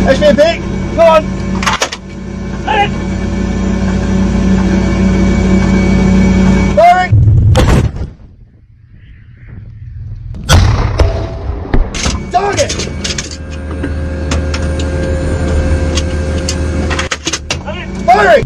HVP, go on. Let it. Firing. Target. Firing.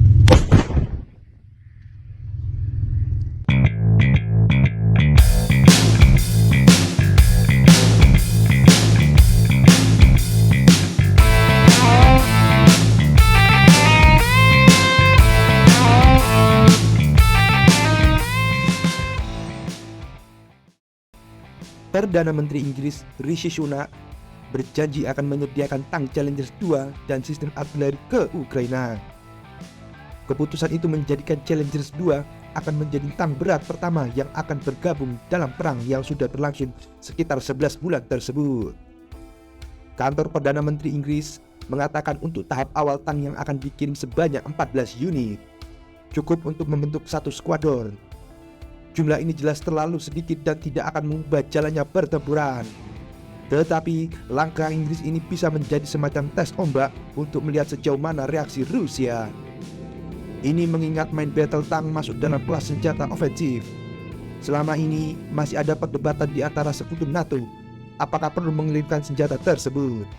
Perdana Menteri Inggris Rishi Sunak berjanji akan menyediakan tank Challenger 2 dan sistem artileri ke Ukraina. Keputusan itu menjadikan Challenger 2 akan menjadi tank berat pertama yang akan bergabung dalam perang yang sudah berlangsung sekitar 11 bulan tersebut. Kantor Perdana Menteri Inggris mengatakan untuk tahap awal tank yang akan dikirim sebanyak 14 unit, cukup untuk membentuk satu skuadron. Jumlah ini jelas terlalu sedikit dan tidak akan mengubah jalannya pertempuran. Tetapi langkah Inggris ini bisa menjadi semacam tes ombak untuk melihat sejauh mana reaksi Rusia. Ini mengingat main battle tank masuk dalam kelas senjata ofensif. Selama ini masih ada perdebatan di antara sekutu NATO apakah perlu mengirimkan senjata tersebut.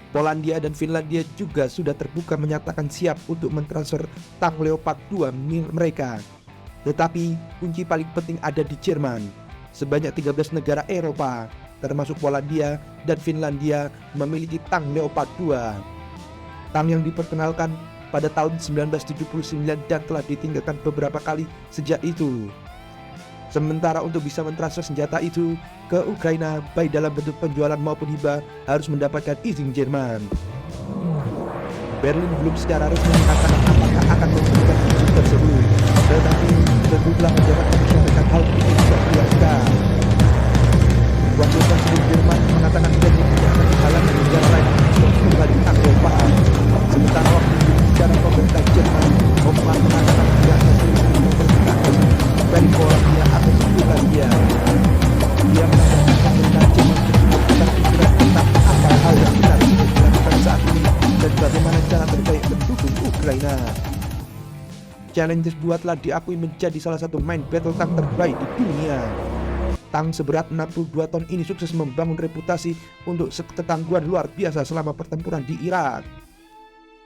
Polandia dan Finlandia juga sudah terbuka menyatakan siap untuk mentransfer tank Leopard 2 mereka. Tetapi kunci paling penting ada di Jerman. Sebanyak 13 negara Eropa, termasuk Polandia dan Finlandia, memiliki tank Leopard 2. Tank yang diperkenalkan pada tahun 1979 dan telah ditinggalkan beberapa kali sejak itu. Sementara untuk bisa mentransfer senjata itu ke Ukraina, baik dalam bentuk penjualan maupun hibah, harus mendapatkan izin Jerman. Berlin belum secara resmi mengatakan apakah akan memberikan izin tersebut, tetapi sejumlah pejabat mengisyaratkan hal ini tidak dilakukan. Wakil Presiden Jerman mengatakan Berlin tidak akan dihalangi negara lain untuk kembali tank Leopard. Sementara wakil bicara pemerintah Jerman mengatakan tidak akan memperintahkan dari Polandia atau Finlandia. Dia mengatakan pemerintah Jerman melakukan pikiran tentang apa hal yang benar untuk dilakukan saat ini dan bagaimana cara terbaik mendukung Ukraina. Challenger 2 telah diakui menjadi salah satu main battle tank terbaik di dunia. Tank seberat 62 ton ini sukses membangun reputasi untuk ketangguhan luar biasa selama pertempuran di Irak.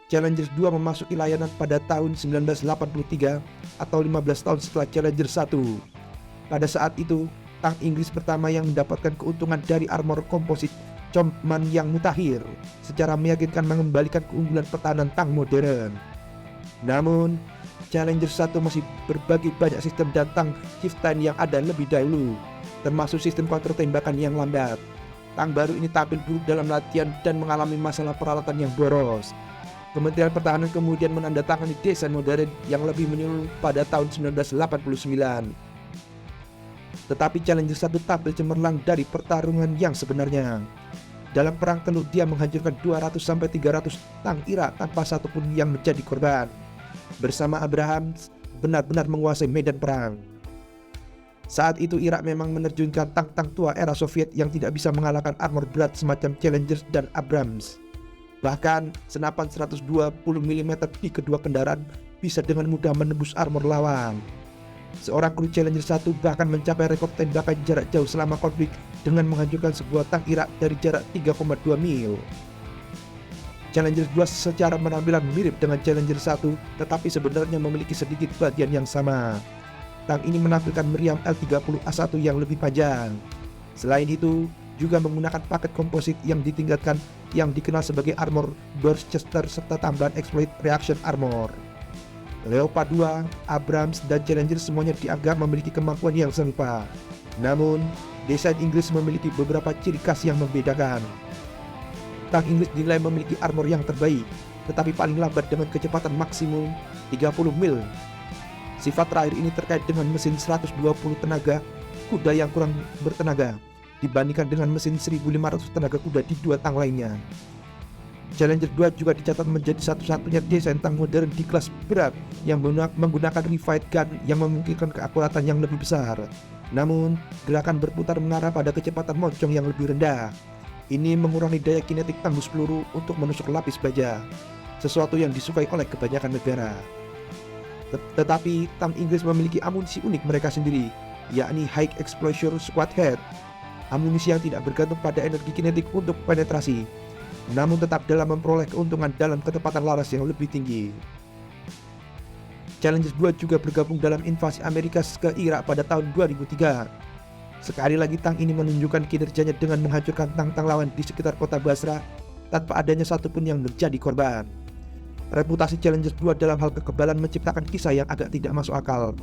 Challenger 2 memasuki layanan pada tahun 1983 atau 15 tahun setelah Challenger 1. Pada saat itu, tank Inggris pertama yang mendapatkan keuntungan dari armor komposit Compman yang mutakhir secara meyakinkan mengembalikan keunggulan pertahanan tank modern. Namun, Challenger 1 masih berbagi banyak sistem dan tank Chieftain yang ada lebih dahulu, termasuk sistem kontrol tembakan yang lambat. Tank baru ini tampil buruk dalam latihan dan mengalami masalah peralatan yang boros. Kementerian Pertahanan kemudian menandatangani desain modern yang lebih menyeluruh pada tahun 1989. Tetapi Challenger 1 tampil cemerlang dari pertarungan yang sebenarnya. Dalam perang teluk dia menghancurkan 200-300 tank Irak tanpa satupun yang menjadi korban. Bersama Abrams benar-benar menguasai medan perang. Saat itu Irak memang menerjunkan tank-tank tua era Soviet yang tidak bisa mengalahkan armor berat semacam Challenger dan Abrams. Bahkan senapan 120 mm di kedua kendaraan bisa dengan mudah menembus armor lawan. Seorang kru Challenger 1 bahkan mencapai rekor tembakan jarak jauh selama konflik dengan menghancurkan sebuah tank Irak dari jarak 3,2 mil. Challenger 2 secara penampilan mirip dengan Challenger 1, tetapi sebenarnya memiliki sedikit bagian yang sama. Tank ini menampilkan meriam L30A1 yang lebih panjang. Selain itu, juga menggunakan paket komposit yang ditingkatkan yang dikenal sebagai armor Dorchester serta tambahan exploit reaction armor. Leopard 2, Abrams, dan Challenger semuanya dianggap memiliki kemampuan yang serupa. Namun, desain Inggris memiliki beberapa ciri khas yang membedakan. Tank Inggris dinilai memiliki armor yang terbaik, tetapi paling lambat dengan kecepatan maksimum 30 mil. Sifat terakhir ini terkait dengan mesin 120 tenaga kuda yang kurang bertenaga dibandingkan dengan mesin 1500 tenaga kuda di dua tank lainnya. Challenger 2 juga dicatat menjadi satu-satunya desain tank modern di kelas berat yang menggunakan refight gun yang memungkinkan keakuratan yang lebih besar. Namun, gerakan berputar mengarah pada kecepatan moncong yang lebih rendah. Ini mengurangi daya kinetik tembus peluru untuk menusuk lapis baja, sesuatu yang disukai oleh kebanyakan negara. Tetapi tank Inggris memiliki amunisi unik mereka sendiri, yakni High Explosion Squad Head, amunisi yang tidak bergantung pada energi kinetik untuk penetrasi, namun tetap dalam memperoleh keuntungan dalam kecepatan laras yang lebih tinggi. Challenger 2 juga bergabung dalam invasi Amerika ke Irak pada tahun 2003. Sekali lagi tank ini menunjukkan kinerjanya dengan menghancurkan tank-tank lawan di sekitar kota Basra tanpa adanya satupun yang menjadi korban. Reputasi Challenger 2 dalam hal kekebalan menciptakan kisah yang agak tidak masuk akal.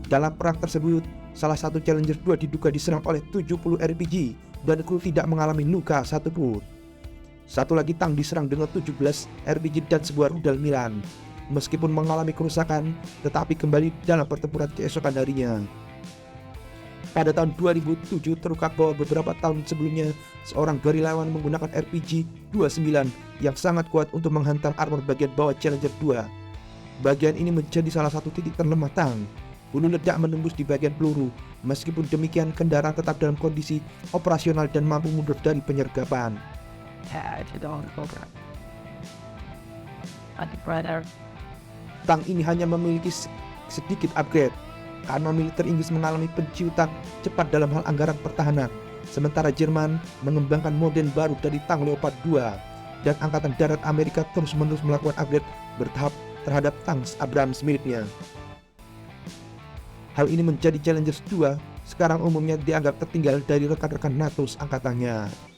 Dalam perang tersebut, salah satu Challenger 2 diduga diserang oleh 70 RPG dan kru tidak mengalami luka satupun. Satu lagi tank diserang dengan 17 RPG dan sebuah rudal Milan. Meskipun mengalami kerusakan, tetapi kembali dalam pertempuran keesokan harinya. Pada tahun 2007 terungkap bahwa beberapa tahun sebelumnya seorang gerilawan menggunakan RPG-29 yang sangat kuat untuk menghantam armor bagian bawah Challenger 2. Bagian ini menjadi salah satu titik terlemah tank. Hulu ledak menembus di bagian peluru. Meskipun demikian, kendaraan tetap dalam kondisi operasional dan mampu mundur dari penyergapan. Tank ini hanya memiliki sedikit upgrade, karena militer Inggris mengalami penciutan cepat dalam hal anggaran pertahanan, sementara Jerman mengembangkan model baru dari tank Leopard 2, dan Angkatan Darat Amerika terus-menerus melakukan upgrade bertahap terhadap tank Abrams miliknya. Hal ini menjadi Challenger 2 sekarang umumnya dianggap tertinggal dari rekan-rekan NATO angkatannya.